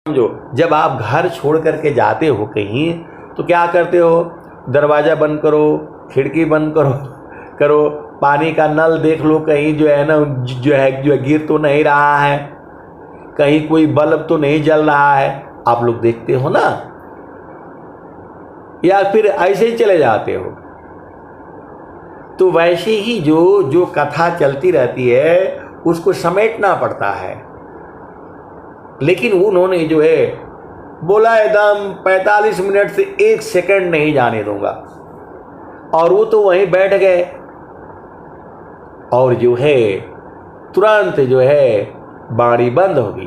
समझो, जब आप घर छोड़ करके जाते हो कहीं तो क्या करते हो? दरवाज़ा बंद करो, खिड़की बंद करो करो, पानी का नल देख लो कहीं जो है ना जो है गिर तो नहीं रहा है, कहीं कोई बल्ब तो नहीं जल रहा है। आप लोग देखते हो ना, या फिर ऐसे ही चले जाते हो? तो वैसे ही जो जो कथा चलती रहती है उसको समेटना पड़ता है। लेकिन उन्होंने जो है बोला एकदम 45 मिनट से 1 सेकंड नहीं जाने दूंगा, और वो तो वहीं बैठ गए और जो है तुरंत जो है बाड़ी बंद हो गई,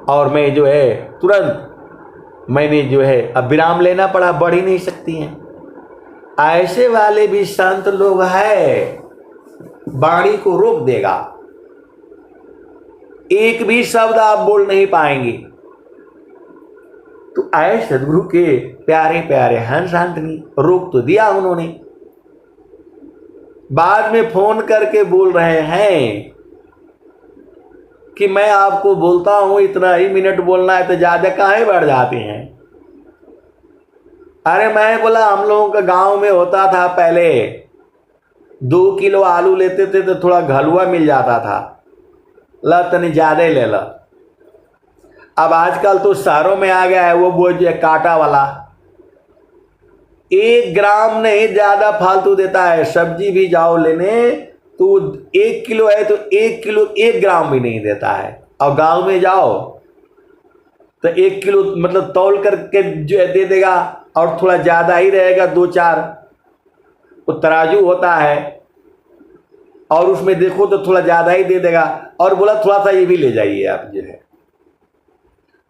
और मैं जो है तुरंत मैंने जो है अब विराम लेना पड़ा, बढ़ ही नहीं सकती हैं। ऐसे वाले भी संत लोग हैं, बाणी को रोक देगा, एक भी शब्द आप बोल नहीं पाएंगे। तो आए सदगुरु के प्यारे प्यारे हंस शांतनी, रोक तो दिया उन्होंने, बाद में फोन करके बोल रहे हैं कि मैं आपको बोलता हूं इतना ही मिनट बोलना है, तो ज्यादा काहे बढ़ जाते हैं? अरे मैं बोला हम लोगों का गांव में होता था पहले, 2 किलो आलू लेते थे तो थोड़ा घलुआ मिल जाता था, ला तनी ज्यादा ही ले ला। अब आजकल तो शहरों में आ गया है वो जो कांटा वाला, 1 ग्राम नहीं ज्यादा फालतू देता है। सब्जी भी जाओ लेने तो 1 किलो है तो 1 किलो 1 ग्राम भी नहीं देता है, और गांव में जाओ तो 1 किलो मतलब तौल करके जो है दे देगा, और थोड़ा ज्यादा ही रहेगा 2-4, वो तराजू होता है, और उसमें देखो तो थोड़ा ज्यादा ही दे देगा, और बोला थोड़ा सा ये भी ले जाइए आप जो है।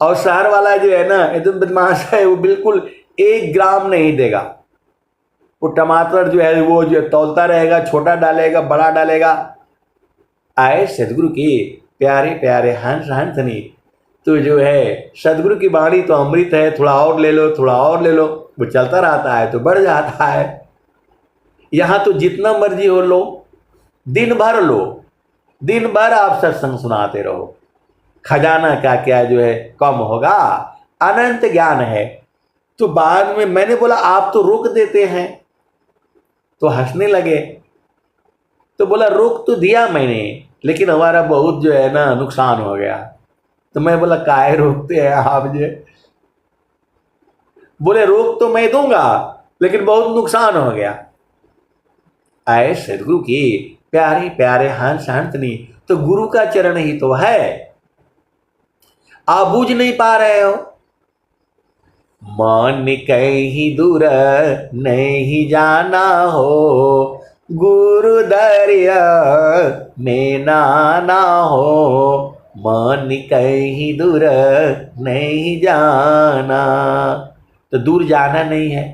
और शहर वाला जो है ना एकदम बदमाश है, वो बिल्कुल 1 ग्राम नहीं देगा। वो टमाटर जो है वो जो तौलता रहेगा, छोटा डालेगा बड़ा डालेगा। आए सदगुरु की प्यारे प्यारे हंस हंसनी, तो जो है सदगुरु की बाणी तो अमृत है, थोड़ा और ले लो थोड़ा और ले लो, वो चलता रहता है तो बढ़ जाता है। यहां तो जितना मर्जी हो लो, दिन भर लो, दिन भर आप सत्संग सुनाते रहो, खजाना का क्या जो है कम होगा, अनंत ज्ञान है। तो बाद में मैंने बोला आप तो रोक देते हैं, तो हंसने लगे। तो बोला रोक तो दिया मैंने, लेकिन हमारा बहुत जो है ना नुकसान हो गया। तो मैं बोला काहे रोकते हैं आप जो? बोले रोक तो मैं दूंगा लेकिन बहुत नुकसान हो गया। आए सदगुरु की प्यारे प्यारे हंस हंसनी, तो गुरु का चरण ही तो है, आप बूझ नहीं पा रहे हो। मन कहीं दूर नहीं जाना हो, गुरु दरिया में नाना हो, मन कहीं दूर नहीं जाना। तो दूर जाना नहीं है,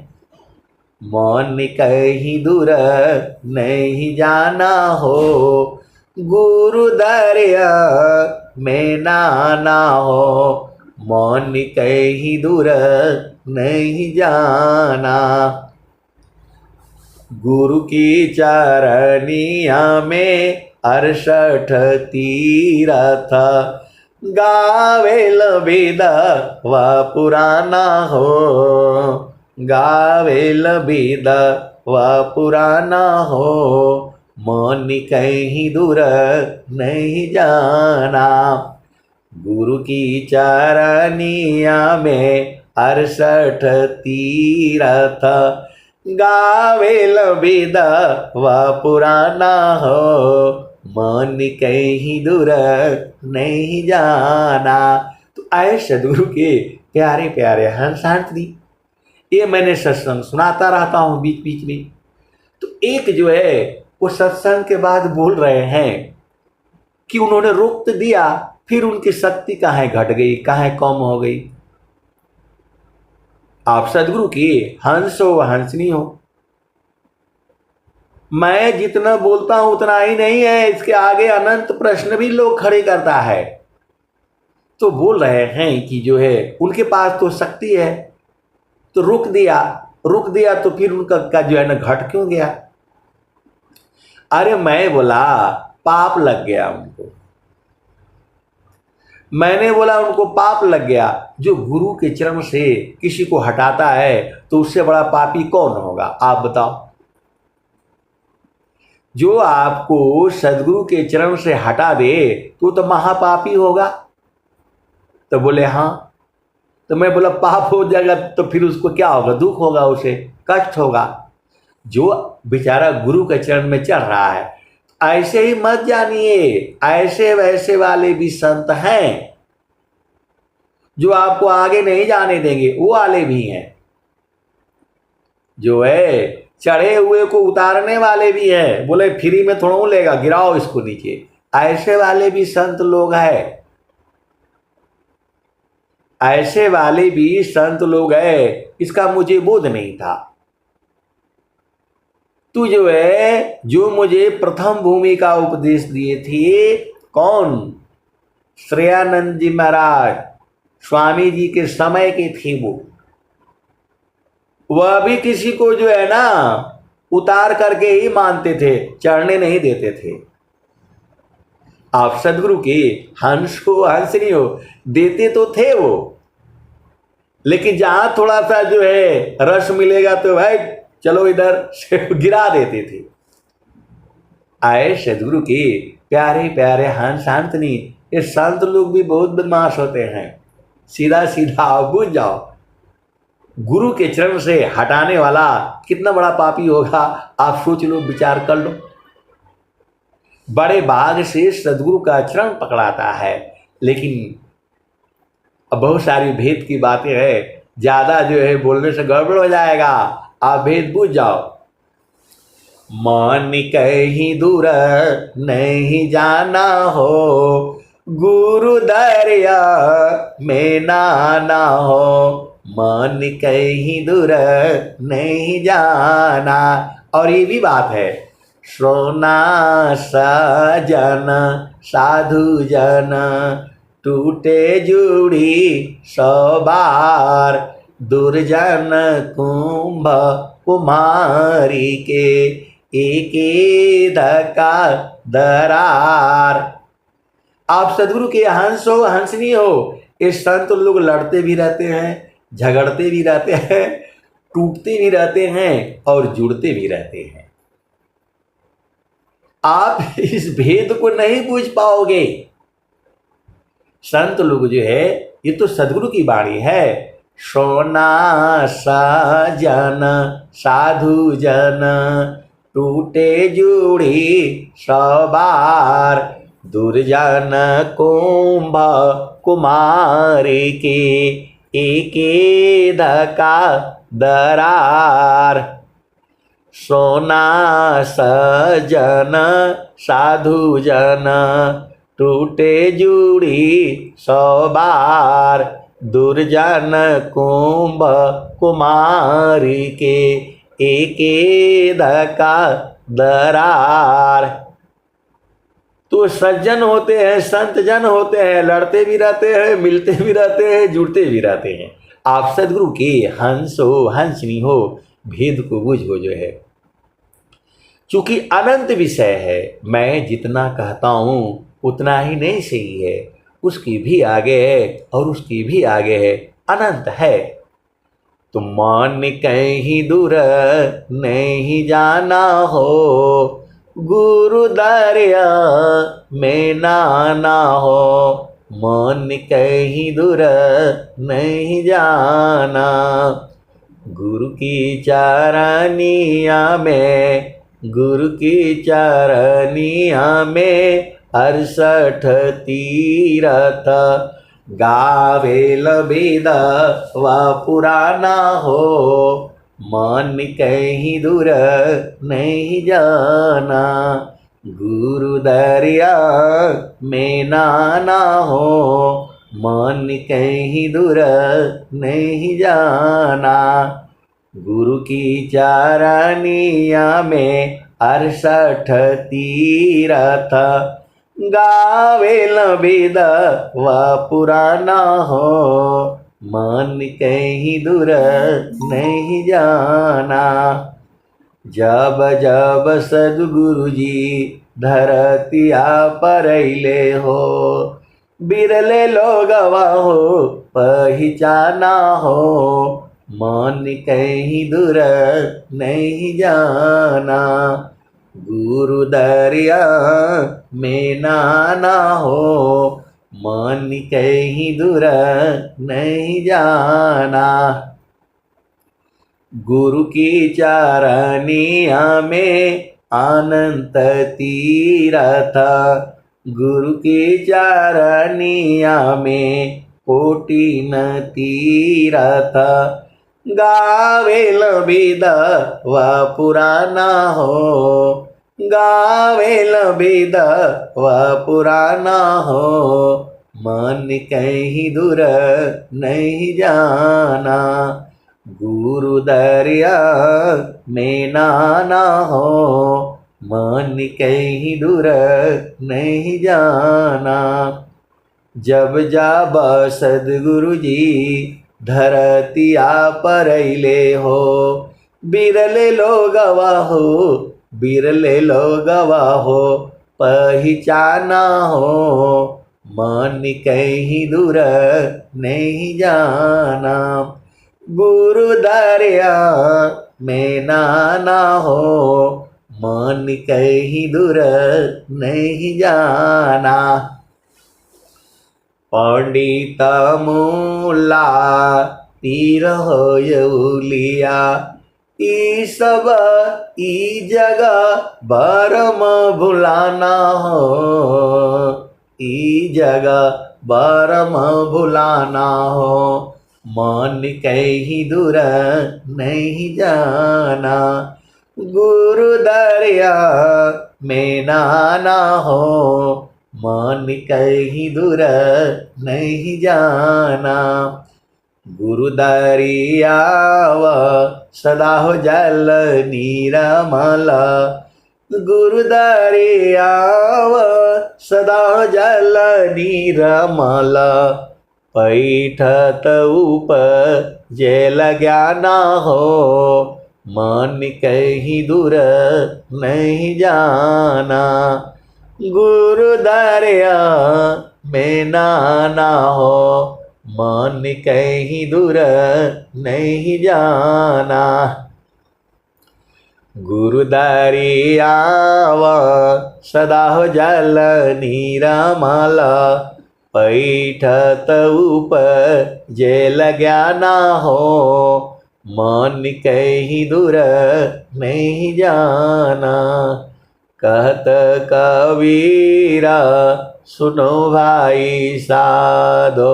मन कहीं दूर नहीं जाना हो, गुरु दरिया में नाना हो, मन कहीं दूर नहीं जाना। गुरु की चरनिया में 68 तीरथ, गावेल विधवा पुराना हो, गावेल विधवा पुराना हो, मन कहीं दूर नहीं जाना। गुरु की चरनिया में 68 तीरथ, गावेल विधवा पुराना हो, मन कहीं दूर नहीं जाना। तो आए सदगुरु के प्यारे प्यारे हंस शांति, ये मैंने सत्संग सुनाता रहता हूँ बीच बीच में। तो एक जो है वो सत्संग के बाद बोल रहे हैं कि उन्होंने रोक तो दिया, फिर उनकी शक्ति कहाँ घट गई, कहाँ कम हो गई। आप सदगुरु की हंस हो हंसनी हो, मैं जितना बोलता हूं उतना ही नहीं है, इसके आगे अनंत प्रश्न भी लोग खड़े करता है। तो बोल रहे हैं कि जो है उनके पास तो शक्ति है, तो रुक दिया तो फिर उनका जो है ना घट क्यों गया? अरे मैं बोला पाप लग गया उनको, मैंने बोला उनको पाप लग गया। जो गुरु के चरण से किसी को हटाता है तो उससे बड़ा पापी कौन होगा, आप बताओ। जो आपको सदगुरु के चरण से हटा दे तो महापापी होगा। तो बोले हाँ। तो मैं बोला पाप हो जाएगा तो फिर उसको क्या होगा, दुख होगा, उसे कष्ट होगा। जो बेचारा गुरु के चरण में चढ़ रहा है, ऐसे ही मत जानिए, ऐसे वैसे वाले भी संत हैं जो आपको आगे नहीं जाने देंगे, वो वाले भी हैं। जो है चढ़े हुए को उतारने वाले भी हैं, बोले फ्री में थोड़ा लेगा, गिराओ इसको नीचे, ऐसे वाले भी संत लोग हैं। ऐसे वाले भी संत लोग हैं, इसका मुझे बोध नहीं था। तू जो है, जो मुझे प्रथम भूमि का उपदेश दिए थे, कौन, श्रेयानंद जी महाराज, स्वामी जी के समय के थे वह भी किसी को जो है ना उतार करके ही मानते थे, चढ़ने नहीं देते थे। आप सदगुरु के हंस को हंस नहीं हो देते तो थे वो, लेकिन जहां थोड़ा सा जो है रस मिलेगा तो भाई चलो इधर से गिरा देते थे। आए सदगुरु के प्यारे प्यारे हंस हंस नहीं, ये संत लोग भी बहुत बदमाश होते हैं। सीधा सीधा आप बुझ जाओ, गुरु के चरण से हटाने वाला कितना बड़ा पापी होगा, आप सोच लो, विचार कर लो। बड़े भाग से सदगुरु का चरण पकड़ाता है, लेकिन अब बहुत सारी भेद की बातें हैं, ज्यादा जो है बोलने से गड़बड़ हो जाएगा, आप भेद बुझ जाओ। मन कहीं दूर नहीं जाना हो, गुरु दरिया में नाना हो, मन कहीं दूर नहीं जाना। और ये भी बात है, सोना सजन साधु जन, टूटे जुड़ी सौ बार, दुर्जन कुंभ कुमारी के एक धक्का दरार। आप सदगुरु के हंस हो हंसनी हो, ये संत लोग लड़ते भी रहते हैं, झगड़ते भी रहते हैं, टूटते भी रहते हैं और जुड़ते भी रहते हैं। आप इस भेद को नहीं पूछ पाओगे। संत लोग जो है, ये तो सदगुरु की वाणी है, सोना सजन साधु जन, टूटे जुड़ी सौ बार, दुर्जन कुंभ कुमारी के एक धक्का दरार। सोना सजन साधु जन, टूटे जुड़ी सौ बार, दुर्जन कुंभ कुमारी के एक धक्का दरार। तो सज्जन होते हैं, संत जन होते हैं, लड़ते भी रहते हैं, मिलते भी रहते हैं, जुड़ते भी रहते हैं। आप सदगुरु के हंस हो हंसनी हो, भेद को बुझो जो है। चूंकि अनंत विषय है, मैं जितना कहता हूं उतना ही नहीं सही है, उसकी भी आगे है और उसकी भी आगे है, अनंत है। तो मन कहीं दूर नहीं जाना हो, गुरु दरिया में नाना हो, मन कहीं दूर नहीं जाना, गुरु की चरनिया में, गुरु की चरनिया में 68 तीरथ, गावेल वेद व पुराना हो, मन कहीं दूर नहीं जाना, गुरु दरिया में नाना हो, मन कहीं दूर नहीं जाना, गुरु की चरनिया में 68 तीरथ, गावेल वेद व पुराना हो, मन कहीं दूर नहीं जाना। जब जब सदगुरु जी धरतिया पर अइले हो, बिरले लोग हो पहचाना हो, मन कहीं दूर नहीं जाना। गुरु दरिया में नाना हो, मन कहीं दूर नहीं जाना। गुरु की चरनिया में अनंत तीरथ, गुरु की चरनिया में कोटि न तीरथ। गावेल विद व पुराना हो, गावेल विद व पुराना हो, मन कहीं दूर नहीं जाना। गुरु दरिया में नाना हो, मन कहीं दूर नहीं जाना। जब जाब सदगुरु जी धरतिया पर अइले हो, बिरले लोगवा हो, बिरले लोगवा हो पहचाना हो, मन कहीं दूर नहीं जाना। गुरु दरिया में नाना हो, मन कहीं दूर नहीं जाना। पंडित मूला पीर होयउलिया, ई सब ई जगह बरम भुलाना हो, ई जगह बरम भुलाना हो, मन कहीं दूर नहीं जाना। गुरु दरिया में नाना हो, मन कहीं दूर नहीं जाना। गुरु दरिया व सदा हो जल नीरमल, गुरु दरिया व सदा हो जल नीरमल। पैठत उपजेल ज्ञाना हो, मन कहीं दूर नहीं जाना। गुरु दरिया में नाना हो, मन कहीं दूर नहीं जाना। गुरु दरिया व सदा हो जल नीरमल, पैठत उपजेल ज्ञाना हो, मन कहीं दूर नहीं जाना। कहत कबीरा सुनो भाई साधो,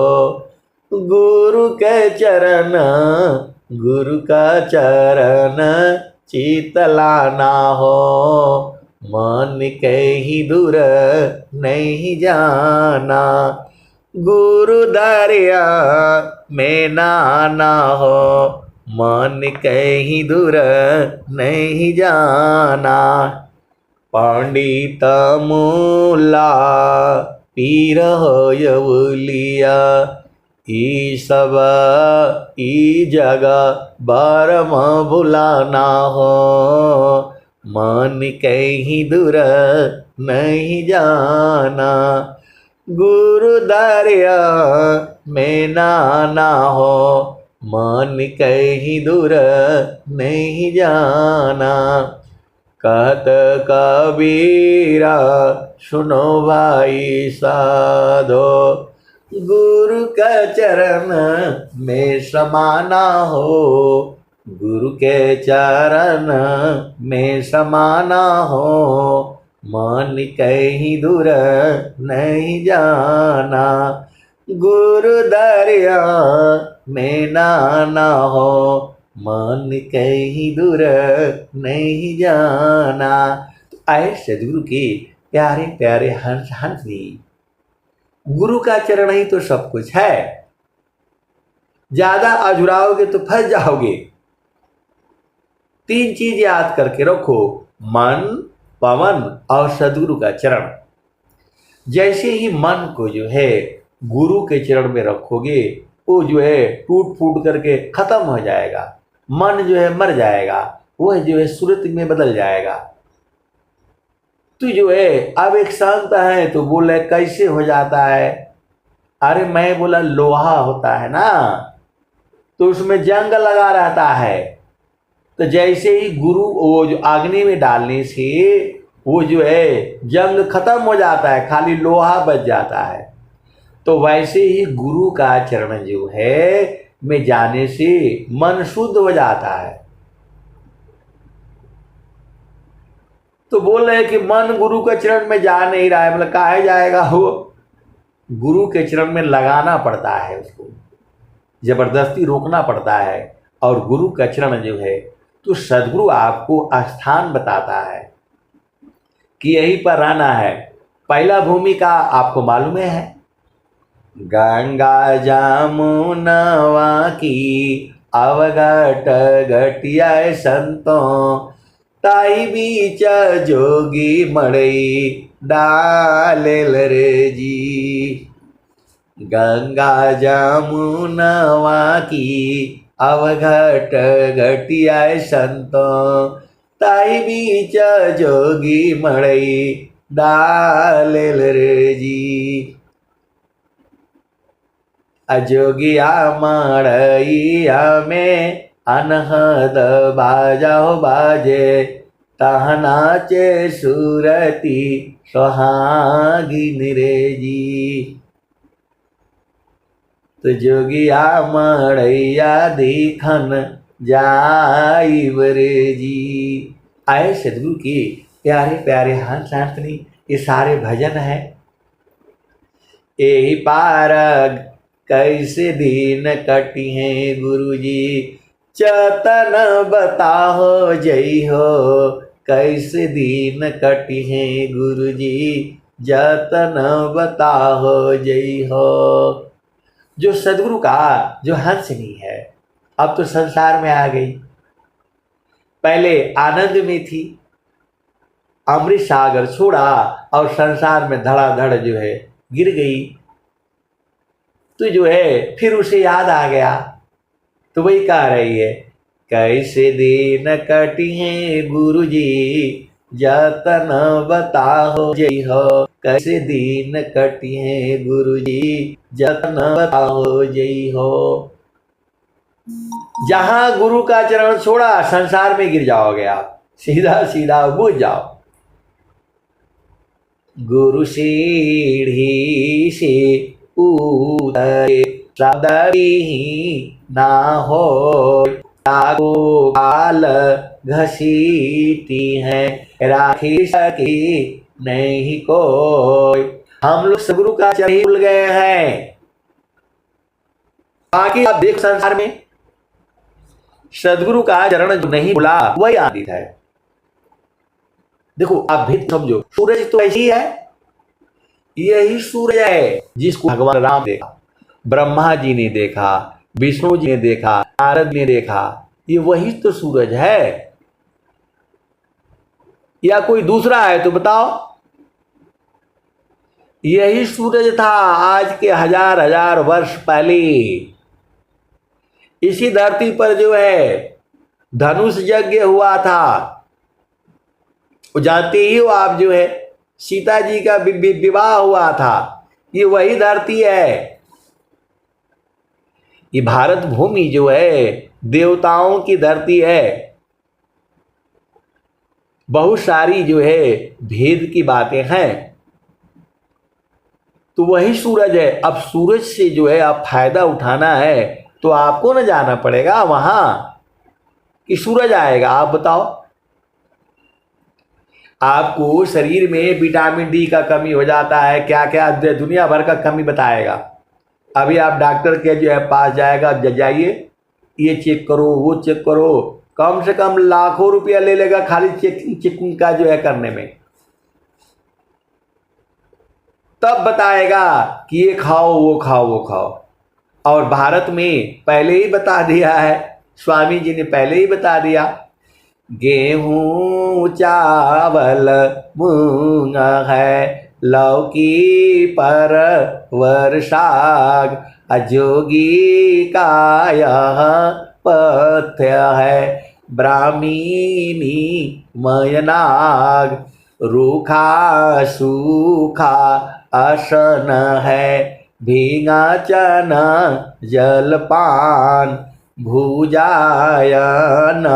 गुरु के चरण, गुरु का चरण चितलाना हो, मन कहीं दूर नहीं जाना। गुरु दरिया में नाना हो, मन कहीं दूर नहीं जाना। पंडित मूला पीर होयउलिया, ई सब ई जगह बरम भुलाना हो, मन कहीं दूर नहीं जाना। गुरु दरिया में नाना हो, मन कहीं दूर नहीं जाना। कहत कबीरा सुनो भाई साधो, गुरु का चरण में समाना हो, गुरु के चरण में समाना हो, मन कहीं दूर नहीं जाना। गुरु दरिया में नाना हो, मन कहीं दूर नहीं जाना। तो आए सदगुरु के प्यारे प्यारे हंस हंसी, गुरु का चरण ही तो सब कुछ है। ज्यादा अजुराओगे तो फंस जाओगे। 3 चीज याद करके रखो, मन, पवन और सदगुरु का चरण। जैसे ही मन को जो है गुरु के चरण में रखोगे, वो जो है टूट फूट करके खत्म हो जाएगा। मन जो है मर जाएगा, वह जो है सूरत में बदल जाएगा। तू जो है अब एक संत है तो बोले कैसे हो जाता है, अरे मैं बोला लोहा होता है ना, तो उसमें जंग लगा रहता है। तो जैसे ही गुरु वो जो अग्नि में डालने से वो जो है जंग खत्म हो जाता है, खाली लोहा बच जाता है। तो वैसे ही गुरु का चरण जो है में जाने से मन शुद्ध हो जाता है। तो बोल रहे कि मन गुरु के चरण में जा नहीं रहा है, मतलब काहे जाएगा, वो गुरु के चरण में लगाना पड़ता है, उसको जबरदस्ती रोकना पड़ता है। और गुरु का चरण जो है तो सदगुरु आपको स्थान बताता है कि यहीं पर रहना है। पहला भूमिका आपको मालूम है, गंगा जमुनवा की अवघट घटिया संतों, ताई बीच जोगी मड़ई डालेल रे जी। गंगा जमुनवा की अवघट घटिया संतों, ताई बीच जोगी मड़ई डालेल रे जी। अजोगिया मड़ैया में अनहद बाजाओ बाजे, तहनाचे सूरती सोहागिन रे जी। तो जोगिया मड़ैया देखन जाइब रे जी। आए सदगुरु के प्यारे प्यारे हंस हंसनी, ये सारे भजन है। यही पार कैसे दिन कटी हैं गुरु जी, चतन बताहो जय हो, कैसे दिन कटी हैं गुरु जी, जतन बताहो जय हो। जो सदगुरु का जो हंसनी है अब तो संसार में आ गई, पहले आनंद में थी, अमृत सागर छोड़ा और संसार में धड़ाधड़ जो है गिर गई। तो जो है फिर उसे याद आ गया, तो वही कह रही है, कैसे दिन कटी हैं गुरु जी, जतन बताहो जय हो, कैसे दिन कटी हैं गुरु जी, जतन बताहो जय हो। जहां गुरु का चरण छोड़ा संसार में गिर जाओगे आप, सीधा सीधा बुझ जाओ। गुरु सीढ़ी से उतरे सदरी ना हो, ताको काल घसीटी है, राखी सकी नहीं कोई। हम लोग सदगुरु का चरण भूल गए हैं। बाकी आप देख संसार में सदगुरु का चरण जो नहीं भूला वही आदित है। देखो आप भी समझो, सूरज तो ऐसी है, यही सूरज है जिसको भगवान राम देखा, ब्रह्मा जी ने देखा, विष्णु जी ने देखा, नारद ने देखा, ये वही तो सूरज है। या कोई दूसरा है तो बताओ? यही सूरज था आज के हजार हजार वर्ष पहले। इसी धरती पर जो है धनुष यज्ञ हुआ था, जानते ही हो आप, जो है सीता जी का विवाह हुआ था, ये वही धरती है। ये भारत भूमि जो है देवताओं की धरती है। बहुत सारी जो है भेद की बातें हैं, तो वही सूरज है। अब सूरज से जो है आप फायदा उठाना है तो आपको न जाना पड़ेगा वहां कि सूरज आएगा। आप बताओ, आपको शरीर में विटामिन डी का कमी हो जाता है, क्या क्या दुनिया भर का कमी बताएगा। अभी आप डॉक्टर के जो है पास जाएगा, जाइए ये चेक करो वो चेक करो, कम से कम लाखों रुपया ले लेगा खाली चेकिंग का जो है करने में। तब बताएगा कि ये खाओ वो खाओ वो खाओ। और भारत में पहले ही बता दिया है, स्वामी जी ने पहले ही बता दिया, गेहूं चावल मूंग है, लौकी पर वर्षाग, अजोगी का यह पथ्य है, ब्राह्मीनी मयनाग, रूखा सूखा असन है, भीगा चना जलपान, भुजायन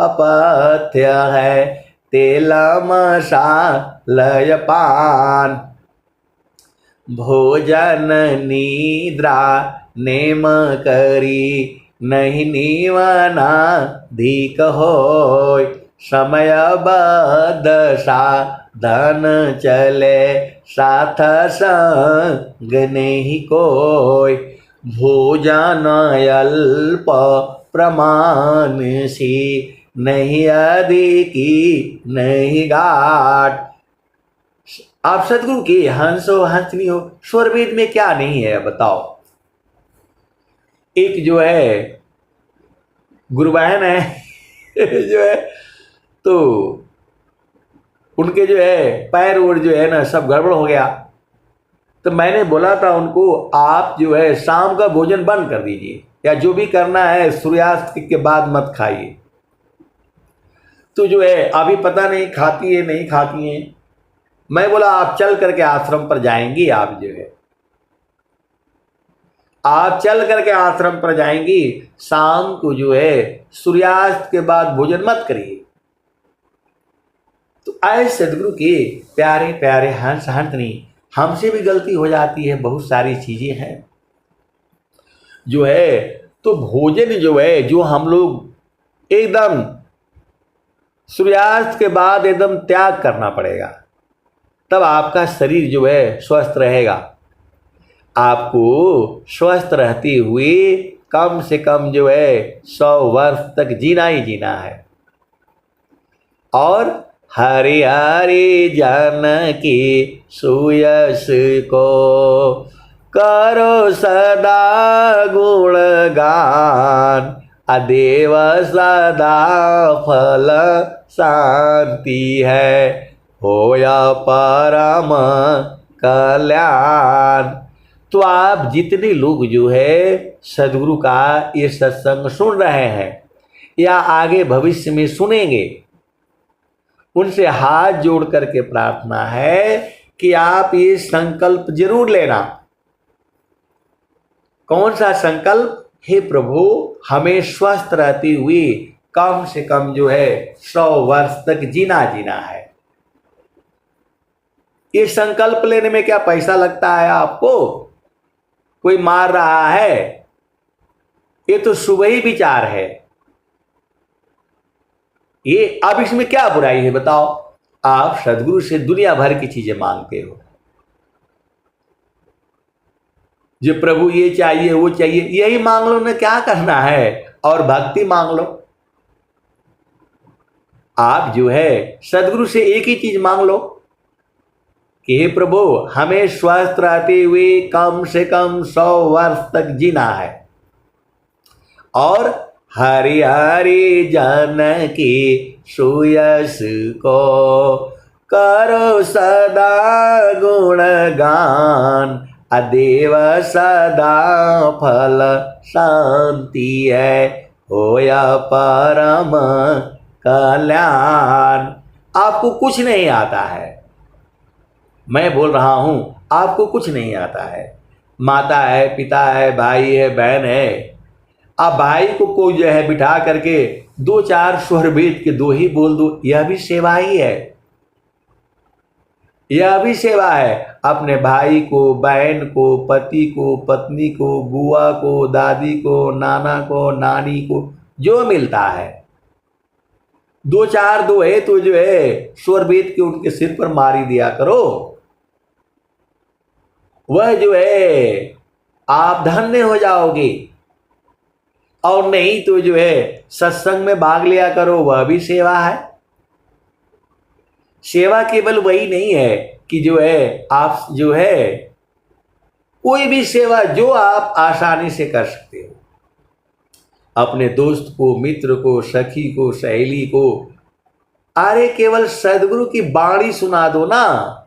अपथ्य है, तेल मसालय पान। भोजन निद्रा नेम करी, नहीं नीवना धिक होय। समय बद साधन चले, साथ संग नहीं कोय। भोजन अल्प प्रमाण सी, नहीं अधिकी नहीं घाट। आप सदगुरु के हंस हो हंसनी हो, स्वर वेद में क्या नहीं है बताओ। एक जो है गुरु बहन है जो है, तो उनके जो है पैर और जो है ना सब गड़बड़ हो गया। तो मैंने बोला था उनको, आप जो है शाम का भोजन बंद कर दीजिए, या जो भी करना है सूर्यास्त के बाद मत खाइए। तो जो है अभी पता नहीं खाती है नहीं खाती है। मैं बोला आप चल करके आश्रम पर जाएंगी, आप जो है आप चल करके आश्रम पर जाएंगी, शाम को जो है सूर्यास्त के बाद भोजन मत करिए। तो आए सदगुरु के प्यारे प्यारे हंस हंसनी, हमसे भी गलती हो जाती है, बहुत सारी चीजें हैं जो है। तो भोजन जो है जो हम लोग एकदम सूर्यास्त के बाद एकदम त्याग करना पड़ेगा, तब आपका शरीर जो है स्वस्थ रहेगा। आपको स्वस्थ रहते हुए कम से कम जो है 100 वर्ष तक जीना ही जीना है। और हरि हरि जन की सुयस को, करो सदा गुणगान, अदेव सदा फल शांति है, होया परम कल्याण। तो आप जितने लोग जो है सदगुरु का ये सत्संग सुन रहे हैं या आगे भविष्य में सुनेंगे, उनसे हाथ जोड़ करके प्रार्थना है कि आप ये संकल्प जरूर लेना। कौन सा संकल्प? हे प्रभु, हमें स्वस्थ रहते हुए कम से कम जो है 100 वर्ष तक जीना है। ये संकल्प लेने में क्या पैसा लगता है आपको? कोई मार रहा है? ये तो शुभ ही विचार है। ये अब इसमें क्या बुराई है बताओ? आप सदगुरु से दुनिया भर की चीजें मांगते हो, जो प्रभु ये चाहिए वो चाहिए, यही मांग लो ना, क्या करना है? और भक्ति मांग लो। आप जो है सदगुरु से एक ही चीज मांग लो कि हे प्रभु, हमें स्वस्थ रहते हुए कम से कम 100 वर्ष तक जीना है, और हरि हरि जन की सुयस को, करो सदा गुणगान, अदेव सदा फल शांति है, होया परम कल्याण। आपको कुछ नहीं आता है, मैं बोल रहा हूं, आपको कुछ नहीं आता है। माता है, पिता है, भाई है, बहन है। आप भाई को कोई जो है बिठा करके 2-4 स्वर वेद के 2 ही बोल दो, यह भी सेवा ही है, यह भी सेवा है। अपने भाई को, बहन को, पति को, पत्नी को, बुआ को, दादी को, नाना को, नानी को जो मिलता है, 2-4 दोहे तो जो है स्वर वेद के उनके सिर पर मारी दिया करो। वह जो है आप धन्य हो जाओगे। और नहीं तो जो है सत्संग में भाग लिया करो, वह भी सेवा है। सेवा केवल वही नहीं है कि जो है आप जो है कोई भी सेवा जो आप आसानी से कर सकते हो, अपने दोस्त को, मित्र को, सखी को, सहेली को, अरे केवल सदगुरु की बाणी सुना दो ना।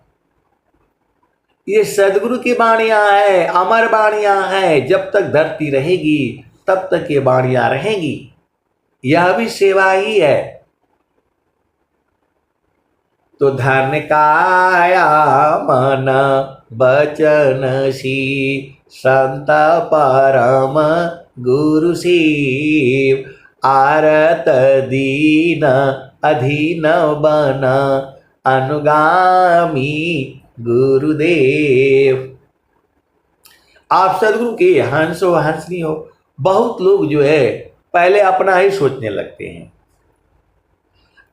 ये सदगुरु की बाणियां हैं, अमर बाणियां हैं। जब तक धरती रहेगी तब तक ये बाणियां रहेंगी। यह भी सेवा ही है। तो धर्म काया मन बचन सी, संत परम गुरु शिव, आरत दीन अधीन बन, अनुगामी गुरुदेव। आप सदगुरु के हंस हो हंसनी हो। बहुत लोग जो है पहले अपना ही सोचने लगते हैं।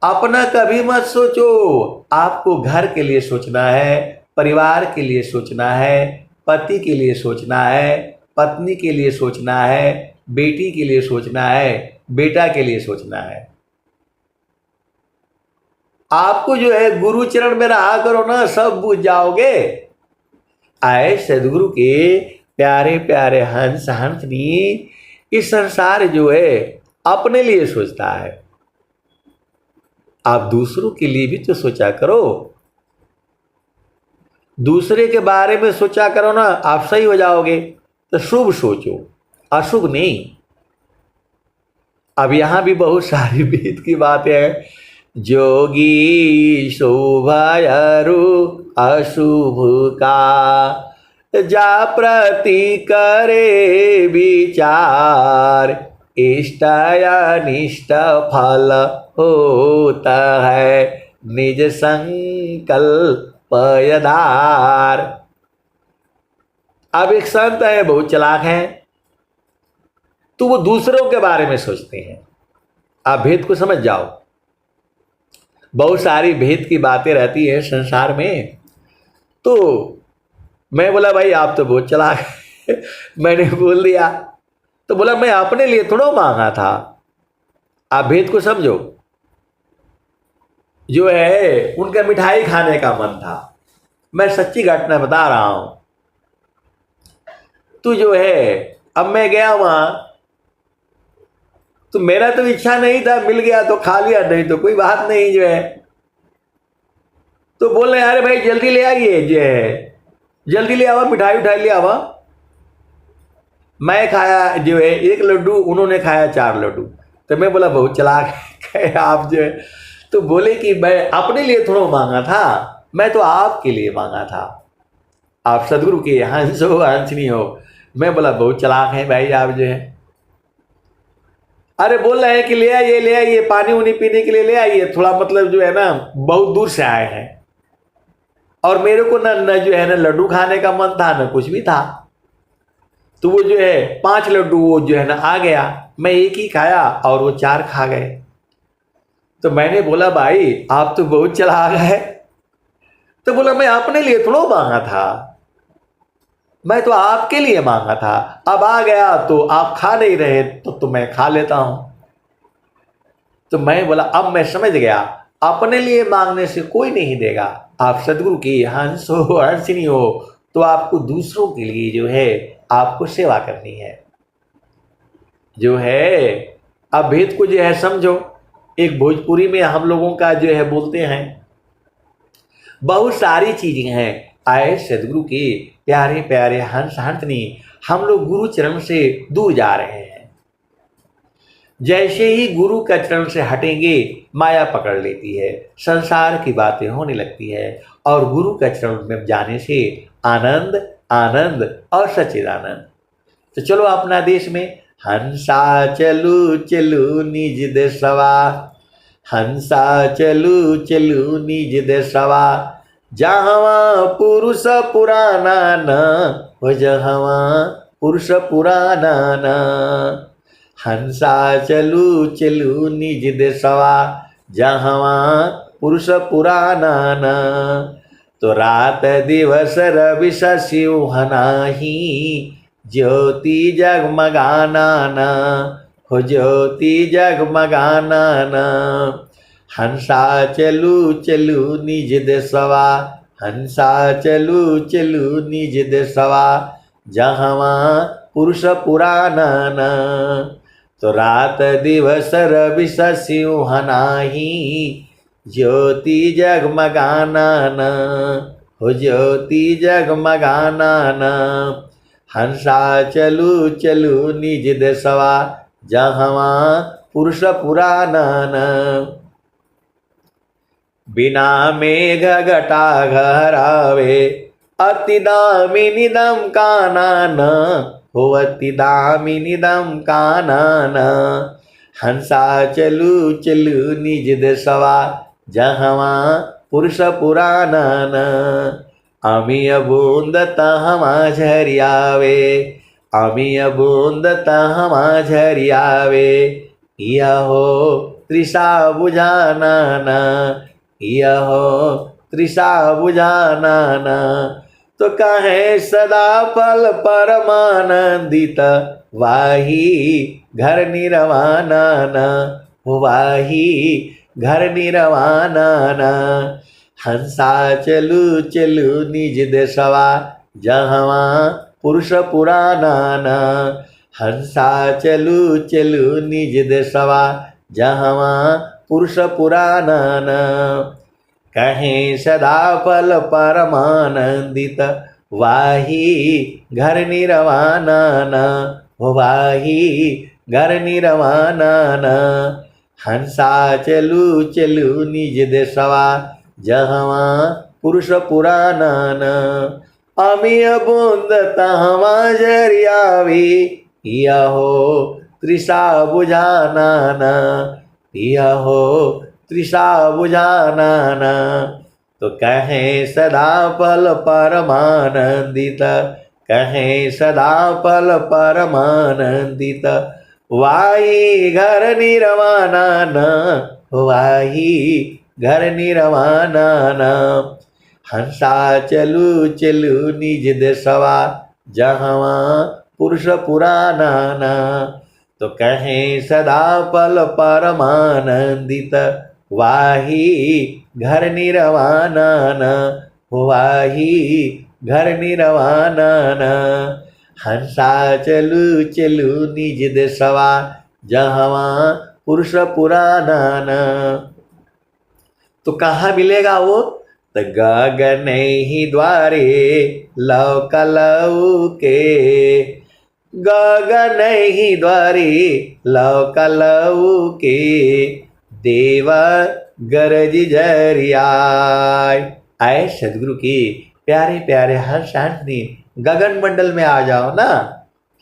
अपना कभी मत सोचो। आपको घर के लिए सोचना है, परिवार के लिए सोचना है, पति के लिए सोचना है, पत्नी के लिए सोचना है, बेटी के लिए सोचना है, बेटा के लिए सोचना है। आपको जो है गुरु चरण में रहा करो ना, सब बुझ जाओगे। आए सदगुरु के प्यारे प्यारे हंस हंसनी, इस संसार जो है अपने लिए सोचता है। आप दूसरों के लिए भी तो सोचा करो। दूसरे के बारे में सोचा करो ना, आप सही हो जाओगे। तो शुभ सोचो, अशुभ नहीं। अब यहां भी बहुत सारी भेद की बातें हैं। जोगी शोभायरु अशुभ का, जा प्रति करे विचार, इष्ट अनिष्ट फल होता है निज संकल्प यदार। अब एक संत है, बहुत चालाक है, तो वो दूसरों के बारे में सोचते हैं। आप भेद को समझ जाओ। बहुत सारी भेद की बातें रहती है संसार में। तो मैं बोला भाई आप तो बहुत चालाक है। मैंने बोल दिया, तो बोला मैं अपने लिए थोड़ा मांगा था। आप भेद को समझो। जो है उनका मिठाई खाने का मन था। मैं सच्ची घटना बता रहा हूं। तो जो है अब मैं गया वहां, तो मेरा तो इच्छा नहीं था, मिल गया तो खा लिया, नहीं तो कोई बात नहीं। जो है तो बोल रहे अरे भाई जल्दी ले आइए, जो है जल्दी ले आवा, मिठाई उठाई ले आवा। मैं खाया जो है 1 लड्डू, उन्होंने खाया 4 लड्डू। तो मैं बोला बहुत चालाक है आप जो है। तो बोले कि मैं अपने लिए थोड़ा मांगा था, मैं तो आपके लिए मांगा था। आप सदगुरु के हंस हो हंसनी हो। मैं बोला बहुत चालाक है भाई आप जो है। अरे बोल रहे हैं कि ले आइए पानी उनी पीने के लिए ले आइए थोड़ा, मतलब जो है ना बहुत दूर से आए हैं। और मेरे को न जो है ना लड्डू खाने का मन था, न कुछ भी था। तो वो जो है 5 लड्डू वो जो है ना आ गया, मैं 1 ही खाया और वो 4 खा गए। तो मैंने बोला भाई आप तो बहुत चालाक है। तो बोला मैं अपने लिए थोड़ा मांगा था, मैं तो आपके लिए मांगा था। अब आ गया तो आप खा नहीं रहे तो मैं खा लेता हूं। तो मैं बोला अब मैं समझ गया, अपने लिए मांगने से कोई नहीं देगा। आप सदगुरु की हंस हो हंसनी हो, तो आपको दूसरों के लिए जो है आपको सेवा करनी है। जो है अब भेद को जो है समझो। एक भोजपुरी में हम लोगों का जो है बोलते हैं, बहुत सारी चीजें हैं। आए सदगुरु के प्यारे प्यारे हंस हंसनी, हम लोग गुरु चरण से दूर जा रहे हैं। जैसे ही गुरु का चरण से हटेंगे माया पकड़ लेती है, संसार की बातें होने लगती है। और गुरु का चरण में जाने से आनंद आनंद और सच्चिदानंद। तो चलो अपना देश में हंसा चलू चलू निज देशवा, हंसा चलू चलू निज देशवा, जहाँ पुरुष पुराना न हो, जहाँ पुरुष पुराना न। हंसा चलू चलू निज देशवा, जहाँ पुरुष पुराना न। तो रात दिवस रवि शिव नाही, ज्योति जगमगाना न हो, ज्योति जगमगाना न। हंसा चलू चलू निज देशवा, हंसा चलू चलू निज देशवा, जहाँ पुरुष पुराना न। तो रात दिवस रवि शिव नाही, ज्योति जगमगाना न हो, ज्योति जगमगाना न। हंसा चलू चलू निज देशवा, जहाँ पुरुष पुराना न। बिना मेघ घटा घरावे, अतिदामिनिदं कानन हो अतिदामिनिदं कानन। हंसा चलू चलू निज देशवा जहवा पुरुष पुराणन। अमीय बूंद तहमा झरियावे अमीय बूंद तहमा झरियावे। यहो तृषा बुझानन यहो तृषा बुझानन। तो कहे सदा पल परमानंदित वाही घर निर्वाणन वाही घर निर्वाणन। हंसा चलू चलू निज देशवा जहवा पुरुष पुराणन। हंसा चलू चलू निज देशवा जहवा पुरुष पुराणन। कहें सदा पल परमानंदित वाही घर निर्वाणन वाही घर निर्वाणन। हंसा चलू चलू निज देशवा जहवा पुरुष पुराणन। अमीय बूंद तहमा झरियावी यहो तृषा बुझानन यहो तृषा बुझानन। तो कहें सदा पल परमानंदित कहें सदा पल परमानंदित वाही घर निर्वाणन वाही घर निर्वाणन। हंसा चलू चलू निज देशवा जहवा पुरुष पुराणन। तो कहें सदा पल परमानंदित वाही घर निर्वाणन वाही घर निर्वाणन। हंसा चलू चलू निज देशवा जहवा पुरुष पुराणन। तो कहाँ मिलेगा वो? तो गगन ही द्वारे लव कलऊ के गगन ही द्वारे लव कलऊ के देव गरज झरियाय। आए सदगुरु की प्यारे प्यारे हर शांति गगन मंडल में आ जाओ ना।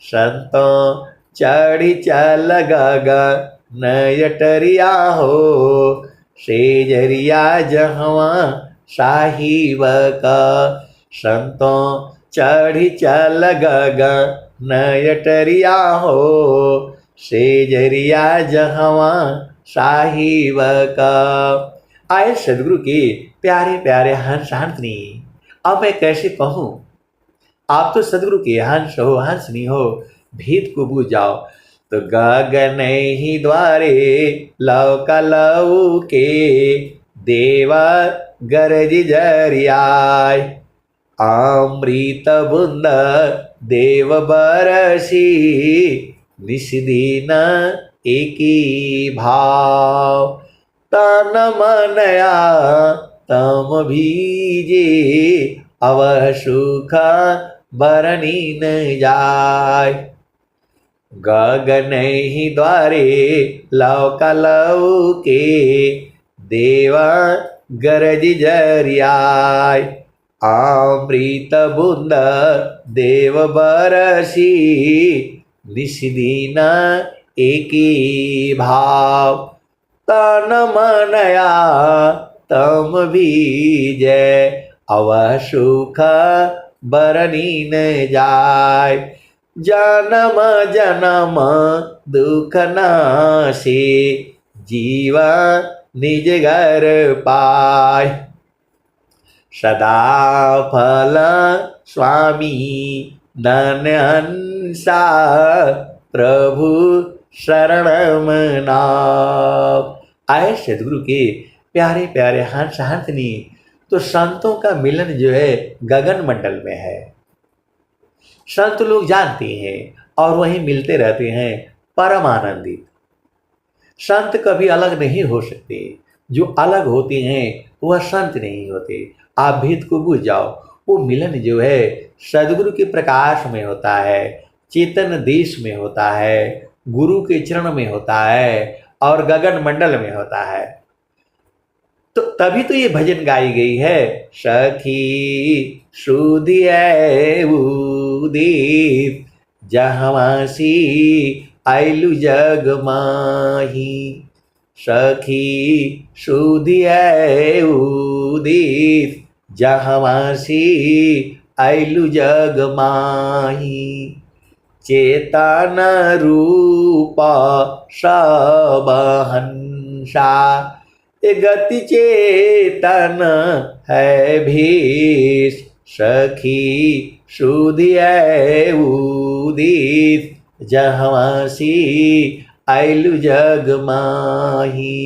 संतों चढ़ी चल गगन नयटरिया हो सेजरिया जहवा साहिब का। संतों चढ़ी चल गगन नयटरिया हो सेजरिया जहवा साहिब का। आए सदगुरु की प्यारे प्यारे हंस हंसनी। अब मैं कैसे कहूँ, आप तो सदगुरु के हंस हो हंसनी हो, भेद को बूझ जाओ। तो गगन ही द्वारे लव कलऊ के देवा गरज झरियाय। अमृत बूंद देव बरसी निस्दिन एकी भाव। तन मनया तम भीजे अवह सुख बरनी न जाय। गगन ही द्वारे लव कलऊ के देवा गरज झरियाय। अमृत बूंद देव बरसी निस्दिन एकी भाव। तन मनया तम भीजे अवह सुख बरनी न जाय। जन्म जन्म दुख नासे जीवा निज घर पाय। सदा फल स्वामी ननहंसा प्रभु शरण नाव। आए सदगुरु के प्यारे प्यारे हंस हंसनी। तो संतों का मिलन जो है गगन मंडल में है। संत लोग जानते हैं और वहीं मिलते रहते हैं परम आनंदित। संत कभी अलग नहीं हो सकते। जो अलग होते हैं वह संत नहीं होते। आप भेद को बूझ जाओ। वो मिलन जो है सदगुरु के प्रकाश में होता है, चेतन देश में होता है, गुरु के चरण में होता है और गगन मंडल में होता है। तो तभी तो ये भजन गाई गई है, सखी सुधिए उदीप जहवासी आइलु जग माही। सखी सुधिए उदीप जहवासी आइलु जग माही। चेतन रूप सब हंसा गति चेतन है भीष। सखी सुधिए उदीप जहवासी आइलु जग माही।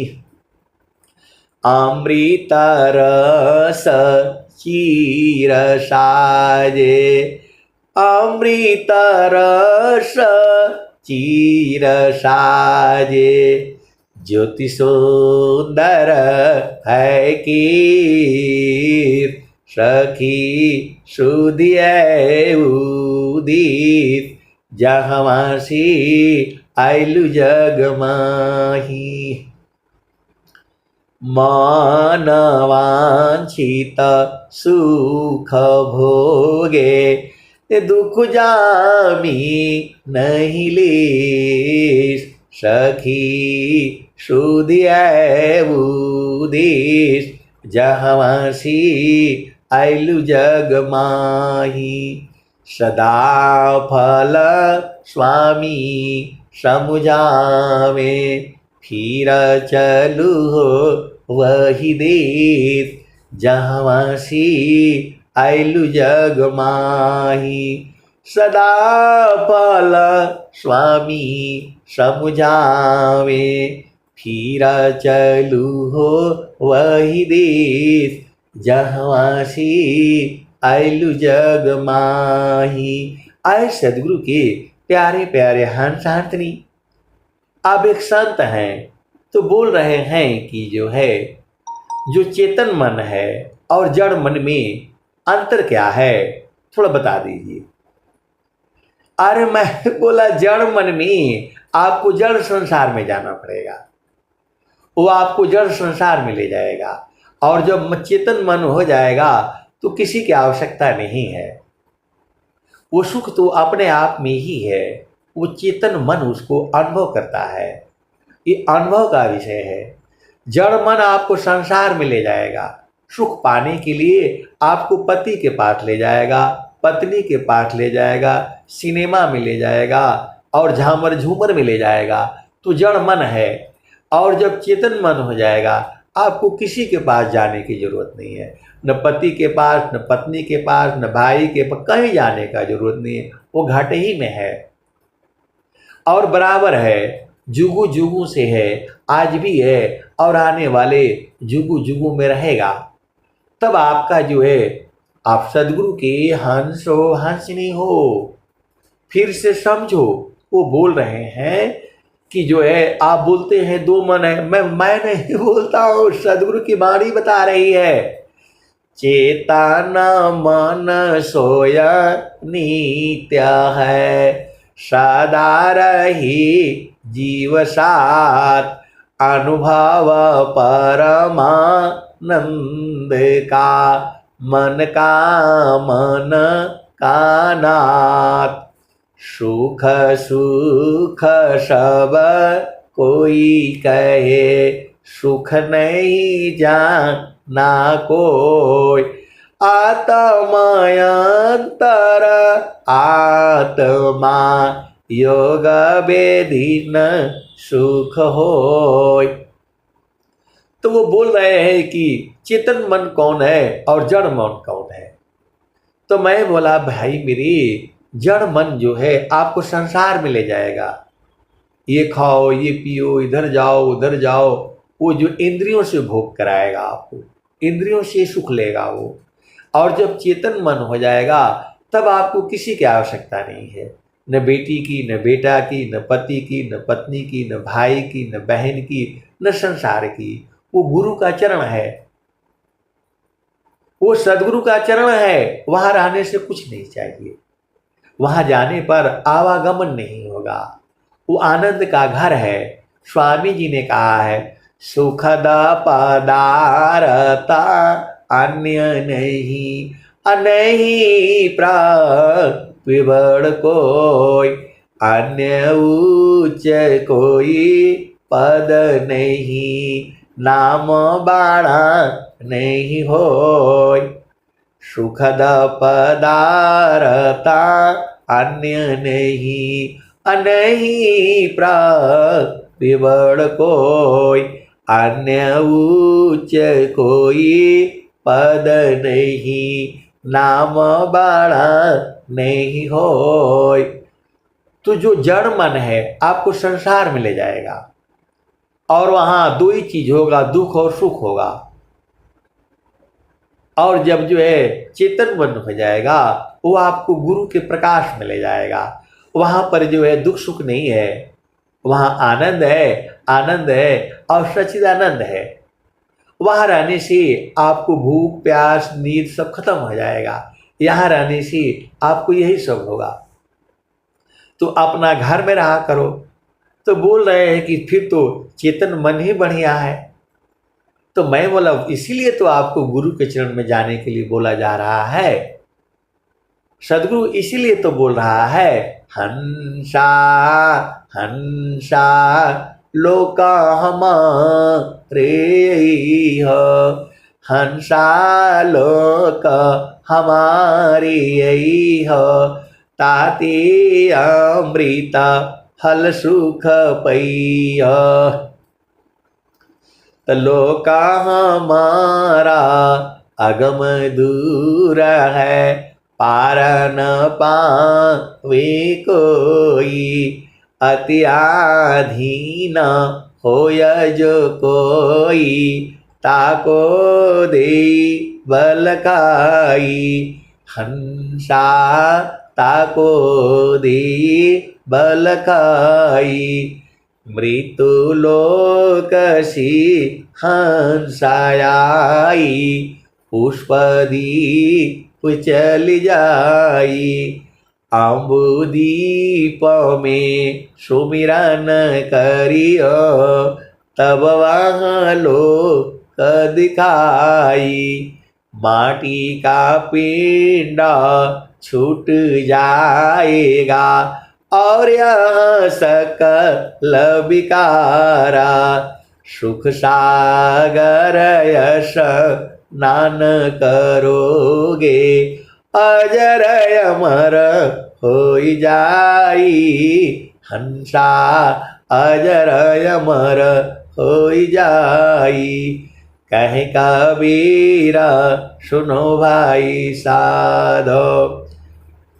अमृत रस चीर साजे अमृत रस चीर साजे। ज्योति सुंदर है कीर। सखी सुधिए उदीप जहवासी आइलु जग माही। मानवांछित सुख भोगे दुख जामी नहीं लीस। सखी सुधिए उदीप जहवासी आइलु जग माही। सदा फल स्वामी समुझावे फिर चलु हो वही देश। जहवासी आइलु जग माही। सदा फल स्वामी समुझावे फिर चलु हो वही देश। जहवासी आइलु जग माही। आए सदगुरु के प्यारे प्यारे हंस हंसनी, आप एक संत हैं तो बोल रहे हैं कि जो है जो चेतन मन है और जड़ मन में अंतर क्या है, थोड़ा बता दीजिए। अरे मैं बोला जड़ मन में आपको जड़ संसार में जाना पड़ेगा, वो आपको जड़ संसार में ले जाएगा। और जब चेतन मन हो जाएगा तो किसी की आवश्यकता नहीं है, वो सुख तो अपने आप में ही है। वो चेतन मन उसको अनुभव करता है, ये अनुभव का विषय है। जड़ मन आपको संसार में ले जाएगा, सुख पाने के लिए आपको पति के पास ले जाएगा, पत्नी के पास ले जाएगा, सिनेमा में ले जाएगा और झामर झूमर में ले जाएगा, तो जड़ मन है। और जब चेतन मन हो जाएगा आपको किसी के पास जाने की जरूरत नहीं है, न पति के पास, न पत्नी के पास, न भाई के पास, कहीं जाने का जरूरत नहीं है। वो घाटे ही में है और बराबर है, जुगु जुगु से है, आज भी है और आने वाले जुगु जुगु में रहेगा। तब आपका जो है आप सदगुरु के हंसो हंसनी हो। फिर से समझो, वो बोल रहे हैं कि जो है आप बोलते हैं दो मन है, मैं नहीं बोलता हूँ, सदगुरु की वाणी बता रही है। चेतन मन सोय नित्य है, सदा रही जीव साथ, अनुभव परमानंद का, मन का मन का नाथ। सुख सुख सब कोई कहे, सुख नहीं जाना कोई। आत्मायंतर आत्मा योग वेदीन सुख होय। तो वो बोल रहे हैं कि चेतन मन कौन है और जड़ मन कौन है। तो मैं बोला भाई मेरी, जड़ मन जो है आपको संसार में ले जाएगा, ये खाओ ये पियो, इधर जाओ उधर जाओ, वो जो इंद्रियों से भोग कराएगा आपको, इंद्रियों से सुख लेगा वो। और जब चेतन मन हो जाएगा तब आपको किसी की आवश्यकता नहीं है, न बेटी की, न बेटा की, न पति की, न पत्नी की, न भाई की, न बहन की, न संसार की। वो गुरु का चरण है, वो सदगुरु का चरण है। वहां रहने से कुछ नहीं चाहिए, वहां जाने पर आवागमन नहीं होगा, वो आनंद का घर है। स्वामी जी ने कहा है सुखद पदारता अन्य नहीं, नहीं प्रतिबड़ कोई, अन्य उच्च कोई पद नहीं, नाम बाणा नहीं होय। सुखद पदारता अन्य नहीं, नहीं प्रतिबड़ कोई, अन्य उच्च कोई पद नहीं, नाम बाणा नहीं होय। तो जो जड़ मन है आपको संसार में ले जाएगा और वहां दो ही चीज होगा, दुख और सुख होगा। और जब जो है चेतन मन हो जाएगा वो आपको गुरु के प्रकाश में ले जाएगा। वहां पर जो है दुख सुख नहीं है, वहां आनंद है, आनंद है और सच्चिदानंद है। वहां रहने से आपको भूख प्यास नींद सब खत्म हो जाएगा। यहाँ रहने से आपको यही सब होगा। तो अपना घर में रहा करो। तो बोल रहे हैं कि फिर तो चेतन मन ही बढ़िया है। तो मैं बोला इसीलिए तो आपको गुरु के चरण में जाने के लिए बोला जा रहा है। सदगुरु इसीलिए तो बोल रहा है, हंसा हंसा लोका हमारे हो, हंसा लोक हमारी यही हो, ताती अमृत फल सुख पैय। तो लोका हमारा अगम दूर है, पार न पावे कोई, अति आधीन होय जो कोई, ताको दे बलकाई। हंसा ताको दे बलकाई, मृत्यु लोकसी हंसाई, पुष्पदी चल जाई। अम्बुदीप में सुमिरन करियो, तब वहाँ लोक दिखाई। माटी का पिंड छूट जाएगा और यह सकल विकारा, सुख सागर यश नान करोगे, अजर अमर होई जाई। हंसा अजर अमर होई जाई। कहे कबीरा सुनो भाई साधो,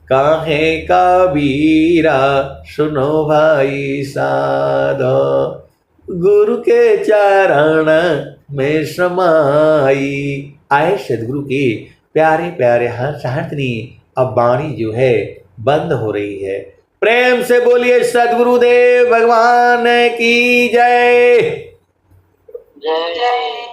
कहे कबीरा सुनो भाई साधो, गुरु के चरण में समाई। आए सदगुरु के प्यारे प्यारे हंस हंसनी अब वाणी जो है बंद हो रही है। प्रेम से बोलिए सदगुरुदेव भगवान की जय। जय।